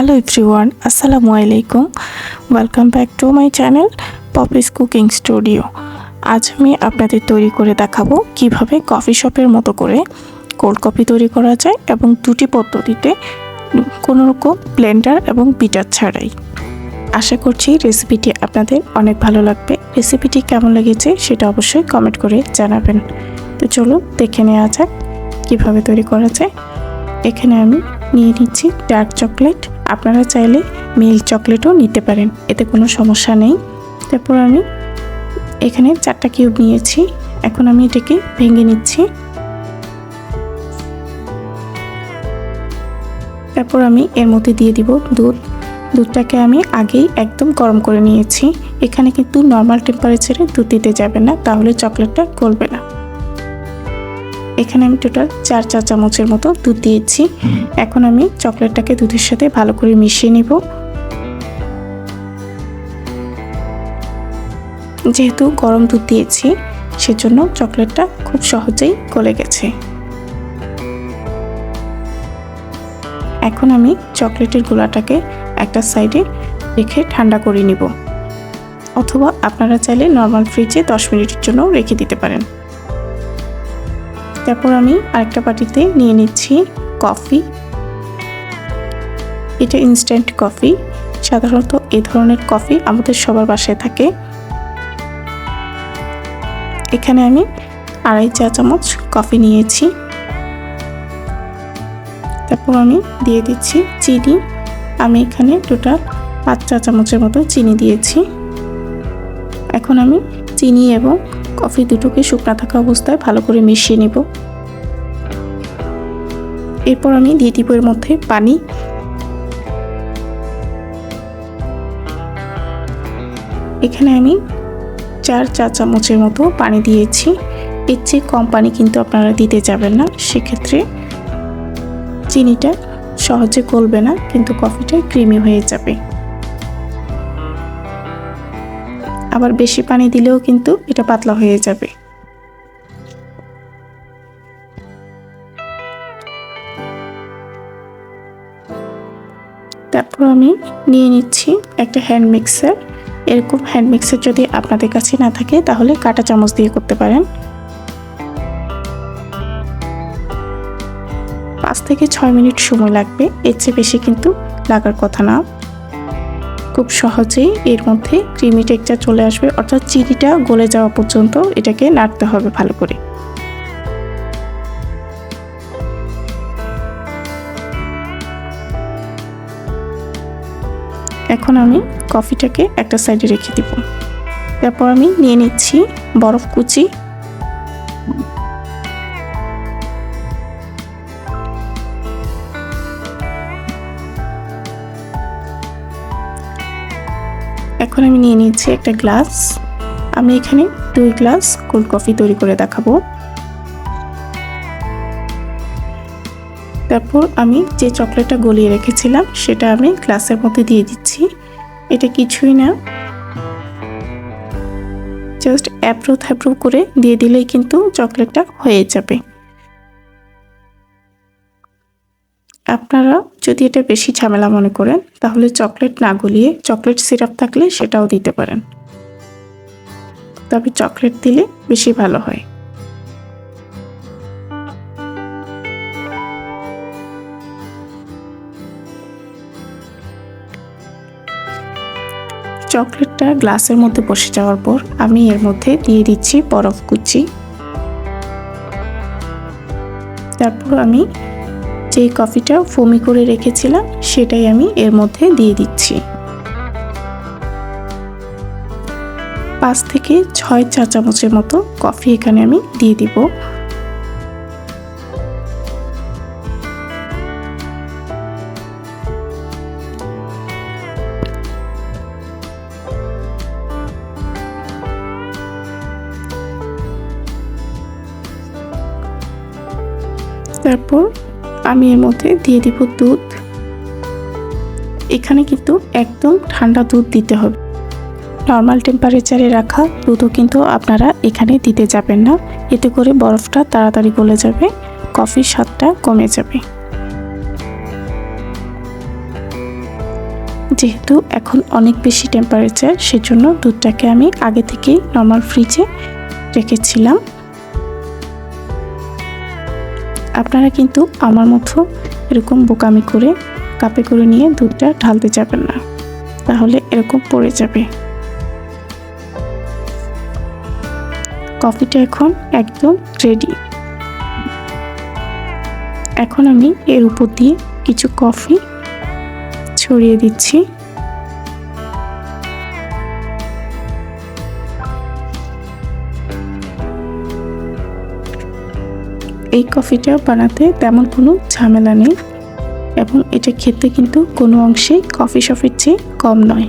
Hello everyone, আসসালামু আলাইকুম। Welcome back to my channel Poppy's cooking studio. আজ আমি আপনাদের তৈরি করে দেখাবো কিভাবে কফি শপের মতো করে কোল্ড কফি তৈরি করা যায় এবং দুটি পদ্ধতিতে, কোনো রকম ব্লেন্ডার এবং বিটার ছাড়াই। আশা করছি রেসিপিটি আপনাদের অনেক ভালো লাগবে। রেসিপিটি কেমন লেগেছে সেটা অবশ্যই কমেন্ট করে জানাবেন। তো চলুন দেখে নেওয়া যাক কীভাবে তৈরি করা যায়। এখানে আমি নিয়ে নিচ্ছি ডার্ক চকলেট, আপনারা চাইলে মিল্ক চকলেটও নিতে পারেন, এতে কোনো সমস্যা নেই। তারপর আমি এখানে 4টা কিউব নিয়েছি। এখন আমি এটাকে ভেঙে নিচ্ছি। তারপর আমি এর মধ্যে দিয়ে দিব দুধটাকে আমি আগেই একদম গরম করে নিয়েছি। এখানে কিন্তু নর্মাল টেম্পারেচারে দুধ দিতে যাবে না, তাহলে চকলেটটা গলবে না। এখানে আমি টোটাল 4 চা চামচের মতো দুধ দিয়েছি। এখন আমি চকলেটটাকে দুধের সাথে ভালো করে মিশিয়ে নিব। যেহেতু গরম দুধ দিয়েছি সেজন্য চকলেটটা খুব সহজেই গলে গেছে। এখন আমি চকলেটের গোলাটাকে একটা সাইডে রেখে ঠান্ডা করে নিব, অথবা আপনারা চাইলে নর্মাল ফ্রিজে 10 মিনিটের জন্য রেখে দিতে পারেন। তারপর আমি আরেকটা বাটিতে নিয়ে নিচ্ছি কফি। এটা ইনস্ট্যান্ট কফি। সাধারণত এই ধরনের কফি আমাদের সবার বাসায় থাকে। এখানে আমি 2.5 চা চামচ কফি নিয়েছি। তারপর আমি দিয়ে দিচ্ছি চিনি। আমি এখানে টোটাল 5 চা চামচের মতো চিনি দিয়েছি। এখন আমি চিনি এবং কফি দুটোকে শুকনো থাকা অবস্থায় ভালো করে মিশিয়ে নিব। এরপর আমি দিয়ে দিব এর মধ্যে পানি। এখানে আমি 4 চা চামচের মতো পানি দিয়েছি। এর চেয়ে কম পানি কিন্তু আপনারা দিতে যাবেন না, সেক্ষেত্রে চিনিটা সহজে গলবে না, কিন্তু কফিটা ক্রিমি হয়ে যাবে। আবার বেশি পানি দিলেও কিন্তু এটা পাতলা হয়ে যাবে। তারপর আমি নিয়ে নিচ্ছি একটা হ্যান্ড মিক্সার। এরকম হ্যান্ড মিক্সার যদি আপনাদের কাছে না থাকে তাহলে কাঁটা চামচ দিয়ে করতে পারেন। 5 থেকে 6 মিনিট সময় লাগবে, এর চেয়ে বেশি কিন্তু লাগার কথা না। খুব সহজেই এর মধ্যে ক্রিমি টেক্সচার চলে আসবে, অর্থাৎ চিনিটা গলে যাওয়া পর্যন্ত এটাকে নাড়তে হবে ভালো করে। এখন আমি কফিটাকে একটা সাইডে রেখে দিব। তারপর আমি নিয়ে নিচ্ছি বরফ কুচি। এখন আমি নিয়ে নিচ্ছি একটা গ্লাস। আমি এখানে 2 গ্লাস কোল্ড কফি তৈরি করে দেখাবো। তারপর আমি যে চকলেটটা গলিয়ে রেখেছিলাম সেটা আমি গ্লাসের মধ্যে দিয়ে দিচ্ছি। এটা কিছুই না, জাস্ট অ্যাপ্রো করে দিয়ে দিলেই কিন্তু চকলেটটা হয়ে যাবে। আপনারা যদি এটা বেশি ঝামেলা মনে করেন তাহলে চকলেট না গলিয়ে চকলেট সিরাপ থাকলে সেটাও দিতে পারেন, তবে চকলেট দিলে বেশি ভালো হয়। চকলেটটা গ্লাসের মধ্যে বসে যাওয়ার পর আমি এর মধ্যে দিয়ে দিচ্ছি বরফ কুচি। তারপর আমি যে কফিটা ফোমি করে রেখেছিলাম সেটাই আমি এর মধ্যে দিয়ে দিচ্ছি। 5 থেকে 6 চা চামচের মতো কফি এখানে আমি দিয়ে দিব। তারপর আমি এর মধ্যে দিয়ে দিব দুধ। এখানে কিন্তু একদম ঠান্ডা দুধ দিতে হবে। নর্মাল টেম্পারেচারে রাখা দুধও কিন্তু আপনারা এখানে দিতে যাবেন না, এতে করে বরফটা তাড়াতাড়ি গলে যাবে, কফির স্বাদটা কমে যাবে। যেহেতু এখন অনেক বেশি টেম্পারেচার, সেজন্য দুধটাকে আমি আগে থেকেই নর্মাল ফ্রিজে রেখেছিলাম। আপনারা কিন্তু আমার মতো এরকম বোকামি করে কাপে করে নিয়ে দুধটা ঢালতে যাবেন না, তাহলে এরকম পড়ে যাবে। কফিটা এখন একদম রেডি। এখন আমি এর উপর দিয়ে কিছু কফি ছড়িয়ে দিচ্ছি। এই কফিটা বানাতে তেমন কোনো ঝামেলা নেই এবং এটা খেতে কিন্তু কোনো অংশেই কফি শপের চেয়ে কম নয়।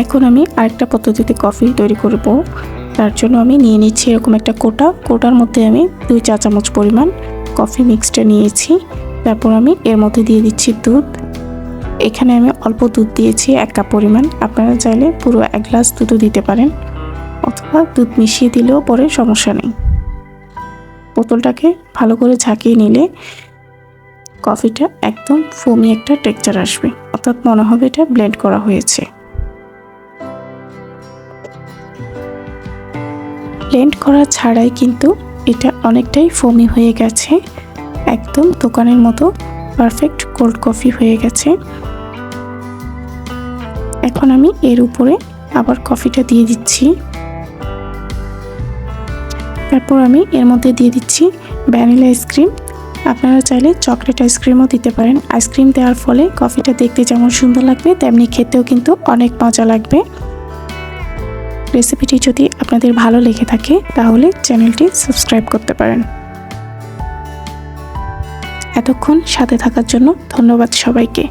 এখন আমি আরেকটা পদ্ধতিতে কফি তৈরি করব। তার জন্য আমি নিয়ে নিচ্ছি এরকম একটা কোটার মধ্যে আমি 2 চা চামচ পরিমাণ কফি মিক্সটা নিয়েছি। তারপর আমি এর মধ্যে দিয়ে দিচ্ছি দুধ। এখানে আমি অল্প দুধ দিয়েছি 1 কাপ পরিমাণ। আপনারা চাইলে পুরো 1 গ্লাস দুধও দিতে পারেন, অথবা দুধ মিশিয়ে দিলেও পরে সমস্যা নেই। বোতলটাকে ভালো করে ঝাঁকিয়ে নিলে কফিটা একদম ফোমি একটা টেক্সচার আসবে, অর্থাৎ মনে হবে এটা ব্লেন্ড করা হয়েছে। ব্লেন্ড করা ছাড়াই কিন্তু এটা অনেকটাই ফোমি হয়ে গেছে, একদম দোকানের মতো পারফেক্ট কোল্ড কফি হয়ে গেছে। এখন আমি এর উপরে আবার কফিটা দিয়ে দিচ্ছি। তারপর আমি এর মধ্যে দিয়ে দিচ্ছি ভ্যানিলা আইসক্রিম। আপনারা চাইলে চকলেট আইসক্রিমও দিতে পারেন। আইসক্রিম দেওয়ার ফলে কফিটা দেখতে যেমন সুন্দর লাগবে, তেমনি খেতেও কিন্তু অনেক মজা লাগবে। রেসিপিটি যদি আপনাদের ভালো লেগে থাকে তাহলে চ্যানেলটি সাবস্ক্রাইব করতে পারেন। এতক্ষণ সাথে থাকার জন্য ধন্যবাদ সবাইকে।